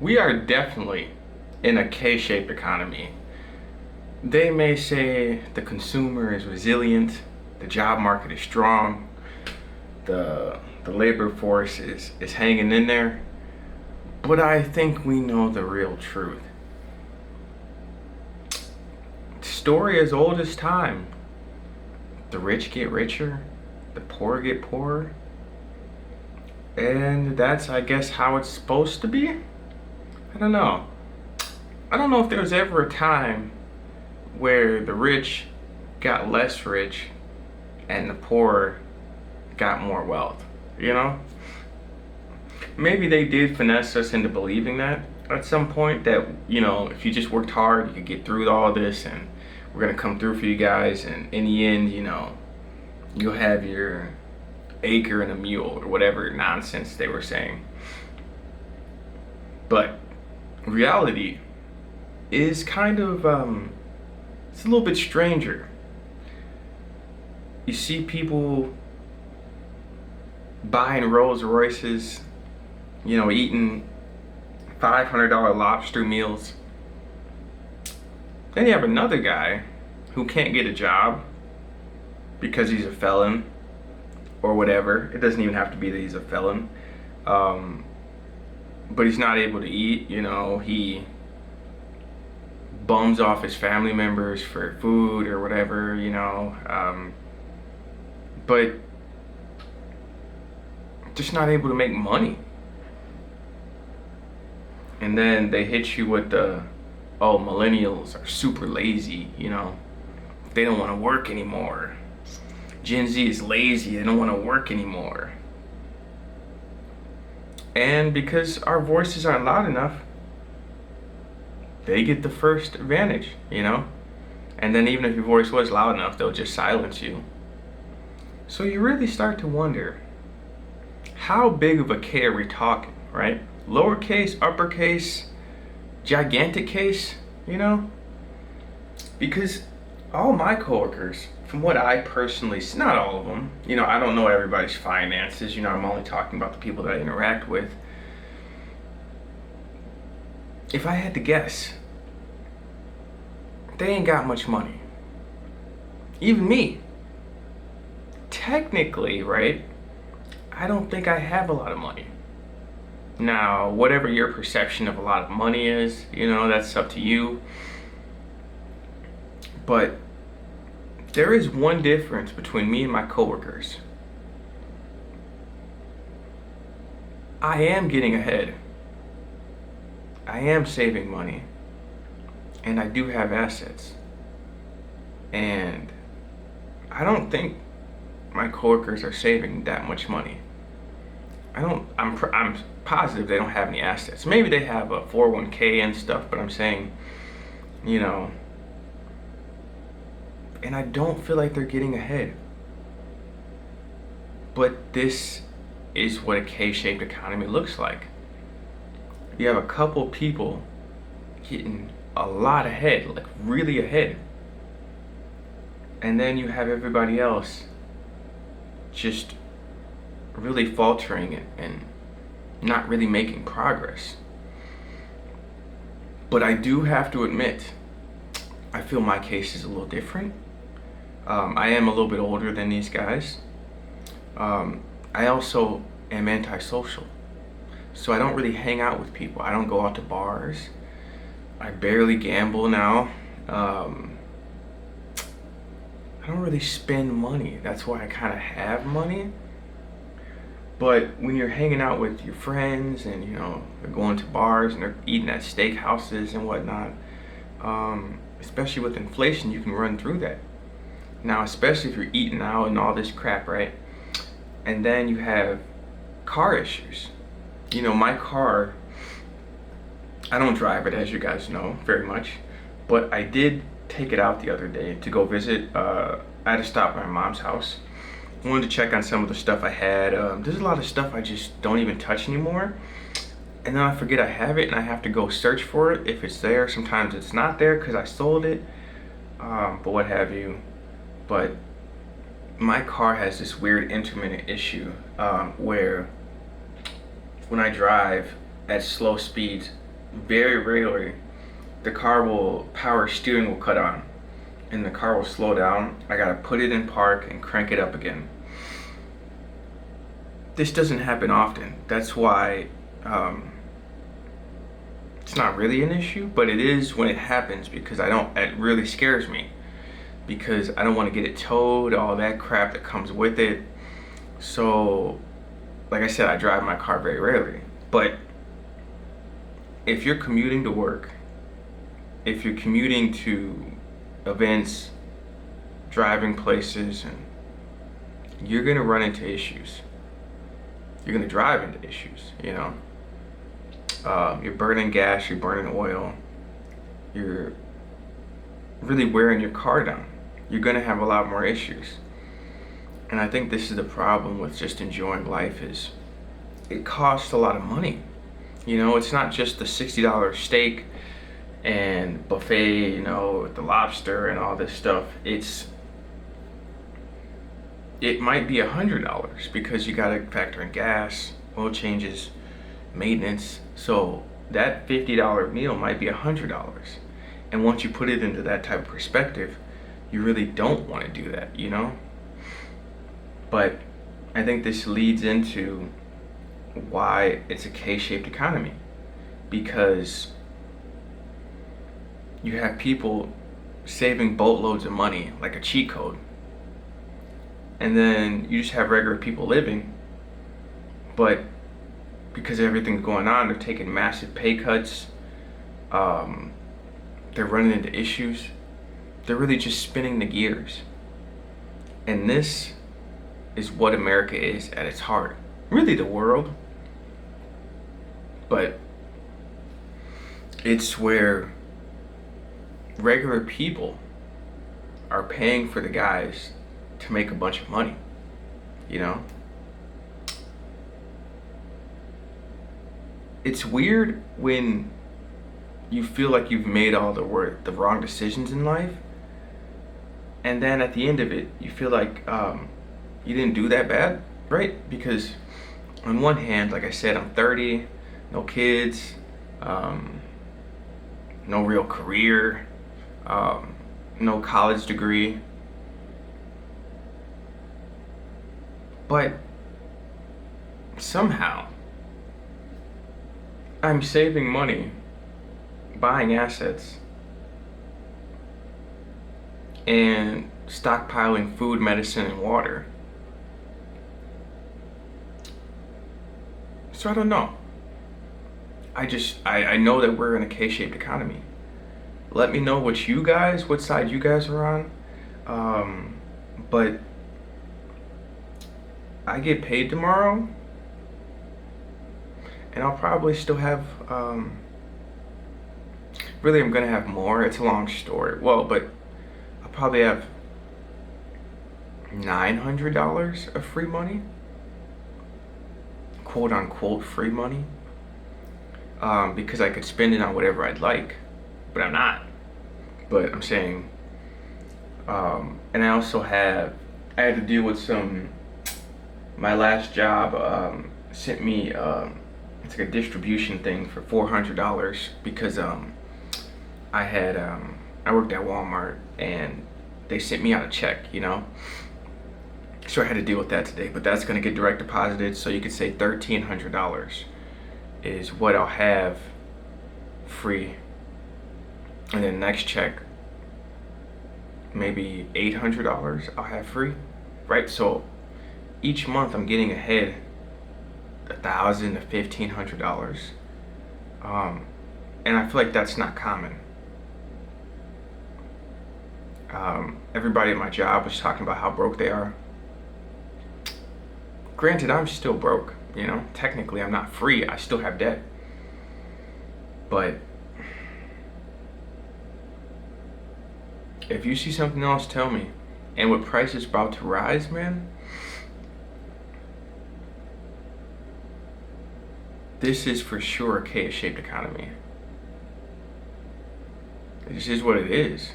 We are definitely in a K-shaped economy. They may say the consumer is resilient, the job market is strong, the labor force is hanging in there, but I think we know the real truth. Story as old as time. The rich get richer, the poor get poorer, and that's, I guess, how it's supposed to be. I don't know. I don't know if there was ever a time where the rich got less rich and the poor got more wealth, you know? Maybe they did finesse us into believing that at some point, that, if you just worked hard, you could get through all this and we're gonna come through for you guys, and in the end, you'll have your acre and a mule or whatever nonsense they were saying. But reality is kind of it's a little bit stranger. You see people buying Rolls Royces, eating $500 lobster meals. Then you have another guy who can't get a job because he's a felon or whatever. It doesn't even have to be that he's a felon. But he's not able to eat, he bums off his family members for food or whatever, but just not able to make money. And then they hit you with millennials are super lazy, they don't want to work anymore. Gen Z is lazy, they don't want to work anymore. And because our voices aren't loud enough, they get the first advantage, And then even if your voice was loud enough, they'll just silence you. So you really start to wonder, how big of a K are we talking, right? Lowercase, uppercase, gigantic case, Because all my coworkers, from what I personally see, not all of them, I don't know everybody's finances, I'm only talking about the people that I interact with. If I had to guess, they ain't got much money. Even me. Technically, right? I don't think I have a lot of money. Now, whatever your perception of a lot of money is, that's up to you. But there is one difference between me and my coworkers. I am getting ahead. I am saving money. And I do have assets. And I don't think my coworkers are saving that much money. I'm positive they don't have any assets. Maybe they have a 401k and stuff, but I'm saying, and I don't feel like they're getting ahead. But this is what a K-shaped economy looks like. You have a couple people getting a lot ahead, like really ahead. And then you have everybody else just really faltering and not really making progress. But I do have to admit, I feel my case is a little different. I am a little bit older than these guys. I also am antisocial. So I don't really hang out with people. I don't go out to bars. I barely gamble now. I don't really spend money. That's why I kind of have money. But when you're hanging out with your friends and, they're going to bars and they're eating at steakhouses and whatnot, especially with inflation, you can run through that. Now, especially if you're eating out and all this crap, right? And then you have car issues. My car, I don't drive it, as you guys know, very much. But I did take it out the other day to go visit. I had to stop by my mom's house. I wanted to check on some of the stuff I had. There's a lot of stuff I just don't even touch anymore. And then I forget I have it and I have to go search for it. If it's there, sometimes it's not there because I sold it. But what have you. But my car has this weird intermittent issue where when I drive at slow speeds, very rarely the power steering will cut on and the car will slow down. I gotta put it in park and crank it up again. This doesn't happen often. That's why it's not really an issue, but it is when it happens, because it really scares me, because I don't want to get it towed, all that crap that comes with it. So, like I said, I drive my car very rarely. But if you're commuting to work, if you're commuting to events, driving places, and you're gonna run into issues. You're gonna drive into issues, you know. You're burning gas, you're burning oil, you're really wearing your car down. You're gonna have a lot more issues. And I think this is the problem with just enjoying life, is it costs a lot of money. You know, it's not just the $60 steak and buffet, you know, with the lobster and all this stuff. It might be $100 because you gotta factor in gas, oil changes, maintenance. So that $50 meal might be $100. And once you put it into that type of perspective, you really don't want to do that, you know? But I think this leads into why it's a K-shaped economy, because you have people saving boatloads of money like a cheat code, and then you just have regular people living, but because everything's going on, they're taking massive pay cuts, they're running into issues, they're really just spinning the gears. And this is what America is at its heart, really the world, but it's where regular people are paying for the guys to make a bunch of money, you know? It's weird when you feel like you've made all the wrong decisions in life, and then at the end of it, you feel like you didn't do that bad, right? Because on one hand, like I said, I'm 30, no kids, no real career, no college degree. But somehow, I'm saving money, buying assets, and stockpiling food, medicine, and water. So I don't know. I know that we're in a K-shaped economy. Let me know what side you guys are on. But I get paid tomorrow, and I'll probably still have, really I'm gonna have more. It's a long story. Well, but I'll probably have $900 of free money, quote unquote free money, because I could spend it on whatever I'd like, but I'm not. But I'm saying, and I had to deal with my last job sent me, it's like a distribution thing for $400 because I worked at Walmart and they sent me out a check, you know? So I had to deal with that today, but that's gonna get direct deposited, so you could say $1,300 is what I'll have free. And then next check, maybe $800 I'll have free, right? So each month I'm getting ahead $1,000 to $1,500, and I feel like that's not common. Everybody at my job was talking about how broke they are. Granted, I'm still broke, you know. Technically, I'm not free. I still have debt, but if you see something else, tell me. And with prices about to rise, man, this is for sure a K-shaped economy. This is what it is.